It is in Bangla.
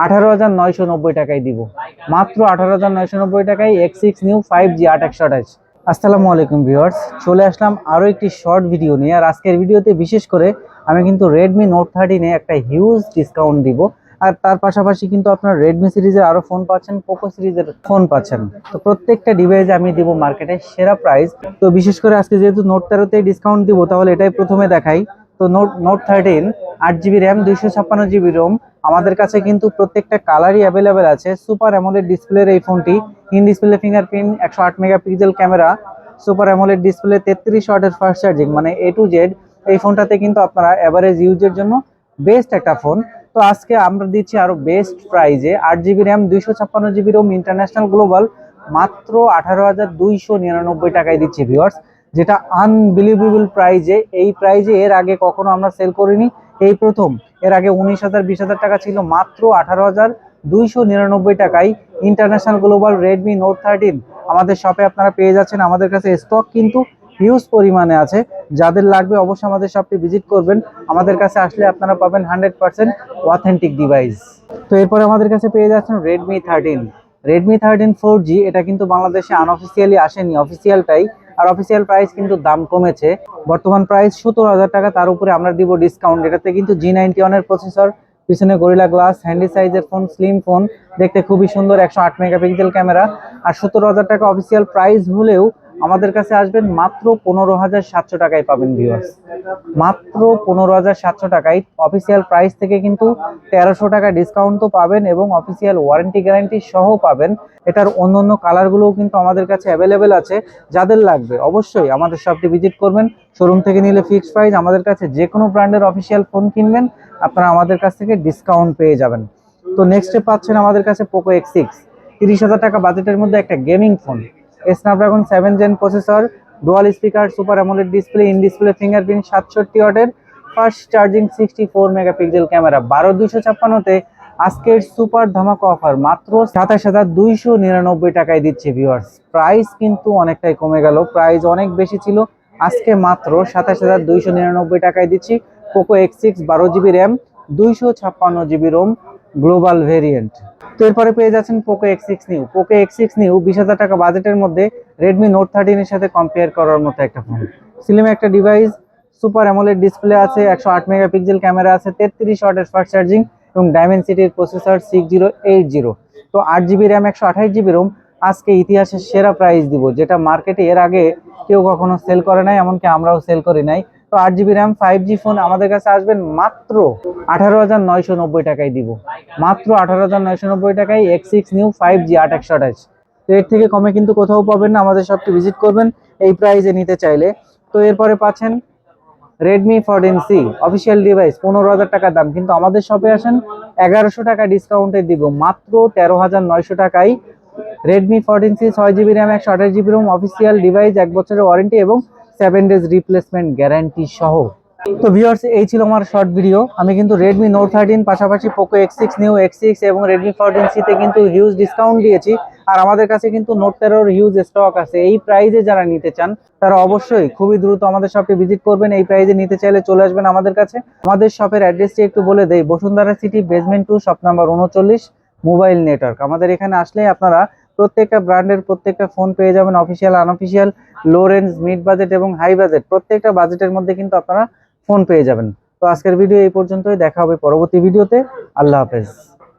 18,990 টাকায় দিব, মাত্র 18,990 টাকায় X6 নিউ 5G 8/128। আসসালামু আলাইকুম ভিউয়ার্স, চলে আসলাম আরো একটি শর্ট ভিডিও নিয়ে। আর আজকের ভিডিওতে বিশেষ করে আমি কিন্তু Redmi Note 13 এ একটা হিউজ ডিসকাউন্ট দিব। আর তার পাশাপাশি কিন্তু আপনারা Redmi সিরিজের আরো ফোন পাচ্ছেন, Poco সিরিজের ফোন পাচ্ছেন। তো প্রত্যেকটা ডিভাইসে আমি দিব মার্কেটে সেরা প্রাইস। তো বিশেষ করে আজকে যেহেতু Note 13 তে ডিসকাউন্ট দিব, তাহলে এটাই প্রথমে দেখাই। তো Note 13 8GB RAM 256GB ROM আমাদের কাছে কিন্তু প্রত্যেকটা কালারই অ্যাভেলেবেল আছে। সুপার অ্যামোলেড ডিসপ্লের এই ফোনটি, in display fingerprint, 108 megapixel camera, super AMOLED display, 33 ওয়াটের ফাস্ট চার্জিং, মানে A to Z। এই ফোনটাতে কিন্তু আপনারা এভারেজ ইউজের জন্য বেস্ট একটা ফোন। তো আজকে আমরা দিচ্ছি আরো বেস্ট প্রাইজে 8GB RAM 256GB ROM international global মাত্র 18,299 টাকায় দিচ্ছি ভিউয়ার্স, যেটা আনবিলিভেবল প্রাইজে। এই প্রাইজে এর আগে কখনো আমরা সেল করিনি, এই প্রথম। এর আগে 19,000 20,000 টাকা ছিল, মাত্র 18,299 টাকায় ইন্টারন্যাশনাল গ্লোবাল Redmi Note 13 আমাদের শপে আপনারা পেয়ে যাচ্ছেন। আমাদের কাছে স্টক কিন্তু হিউজ পরিমাণে আছে, যাদের লাগবে অবশ্যই আমাদের শপটি ভিজিট করবেন। আমাদের কাছে আসলে আপনারা পাবেন 100% অথেন্টিক ডিভাইস। তো এরপরে আমাদের কাছে পেয়ে যাচ্ছেন Redmi 13 4G। এটা কিন্তু বাংলাদেশে আনঅফিসিয়ালি আসেনি, অফিসিয়ালটাই। আর অফিসিয়াল প্রাইস কিন্তু দাম কমেছে, বর্তমান প্রাইস 17,000 টাকা। তার উপরে আমরা দিব ডিসকাউন্ট। এটাতে কিন্তু G91 এর প্রসেসর, পিছনে গরিলা গ্লাস, হ্যান্ডি সাইজের ফোন, স্লিম ফোন, দেখতে খুবই সুন্দর, 108 মেগাপিক্সেল ক্যামেরা। আর 17,000 টাকা অফিসিয়াল প্রাইস হলেও আমাদের কাছে আসবেন মাত্র 15,700 টাকায় পাবেন ভিউয়ার্স, মাত্র 15,700 টাকায়। অফিসিয়াল প্রাইস থেকে কিন্তু 1300 টাকা ডিসকাউন্ট তো পাবেন, এবং অফিসিয়াল ওয়ারেন্টি গ্যারান্টি সহ পাবেন। এটার অন্য কালারগুলোও কিন্তু আমাদের কাছে অ্যাভেলেবেল আছে। যাদের লাগবে অবশ্যই আমাদের শপটি ভিজিট করবেন। শোরুম থেকে নিলে ফিক্সড প্রাইস, আমাদের কাছে যে কোনো ব্র্যান্ডের অফিসিয়াল ফোন কিনবেন আপনারা আমাদের কাছ থেকে ডিসকাউন্ট পেয়ে যাবেন। তো নেক্সটে পাচ্ছেন আমাদের কাছে Poco X6, 30,000 টাকা বাজেটের মধ্যে একটা gaming phone. Snapdragon 7 Gen processor, dual speaker, super AMOLED display, in display fingerprint, 67 ওয়াটের ফাস্ট চার্জিং, 64 মেগাপিক্সেল ক্যামেরা। 12,256-তে আজকের সুপার ধামাকা অফার মাত্র 27,299 টাকায় দিচ্ছে ভিউয়ার্স। প্রাইস কিন্তু অনেকটাই কমে গেল, প্রাইস অনেক বেশি ছিল। আজকে মাত্র 27,299 টাকায় দিচ্ছি Poco X6 12GB RAM 256GB ROM global variant. তো এরপরে পেয়ে যাচ্ছেন Poco X6 নিউ 20,000 টাকা বাজেটের মধ্যে Redmi Note 13 এর সাথে কম্পেয়ার করার মতো একটা ফোন। স্লিম একটা ডিভাইস, সুপার অ্যামোলেড ডিসপ্লে আছে, 108 মেগাপিক্সেল ক্যামেরা আছে, 33 ওয়াটের ফাস্ট চার্জিং, এবং ডাইমেনসিটির প্রসেসর 6080। তো 8GB RAM 128GB ROM আজকে ইতিহাসের সেরা প্রাইস দিব, যেটা মার্কেটে এর আগে কেউ কখনো সেল করে নাই, এমনকি আমরাও সেল করি নাই। তো 8GB RAM 5G ফোন আমাদের কাছে আসবেন মাত্র 18,990 টাকায় দিব, মাত্র 18,990 টাকায় X6 নিউ 5G 8/128। তো এর থেকে কমে কিন্তু কোথাও পাবেন না, আমাদের শপটি ভিজিট করবেন এই প্রাইসে নিতে চাইলে। তো এরপরে পাচ্ছেন Redmi 14C অফিসিয়াল ডিভাইস, 15,000 টাকা দাম, কিন্তু আমাদের শপে আসেন 1100 টাকা ডিসকাউন্টে দিব, মাত্র 13,900 টাকায় Redmi 14C 6GB RAM 128GB ROM official device, 1 বছরের ওয়ারেন্টি এবং 7 ডেজ রিপ্লেসমেন্ট গ্যারান্টি সহ। তো ভিউয়ার্স, এই ছিল আমার শর্ট ভিডিও। আমি কিন্তু Redmi Note 13 পাশাপাশি Poco X6 নিউ X6 এবং Redmi 14C তে কিন্তু হিউজ ডিসকাউন্ট দিয়েছি। আর আমাদের কাছে কিন্তু Note 13 এর হিউজ স্টক আছে। এই প্রাইজে যারা নিতে চান তারা অবশ্যই খুবই দ্রুত আমাদের শপে ভিজিট করবেন। এই প্রাইজে নিতে চাইলে চলে আসবেন আমাদের কাছে। আমাদের শপের অ্যাড্রেসটি একটু বলে দেই, Bashundhara city basement 2 shop number 39 mobile network. আমাদের এখানে আসলে আপনারা প্রত্যেকটা ব্র্যান্ডের প্রত্যেকটা ফোন পেয়ে যাবেন, অফিসিয়াল, আনঅফিসিয়াল, লো রেঞ্জ, মিড বাজেট এবং হাই বাজেট, প্রত্যেকটা বাজেটের মধ্যে কিন্তু আপনারা ফোন পেয়ে যাবেন। তো আজকের ভিডিও এই পর্যন্তই, দেখা হবে পরবর্তী ভিডিওতে। আল্লাহ হাফেজ।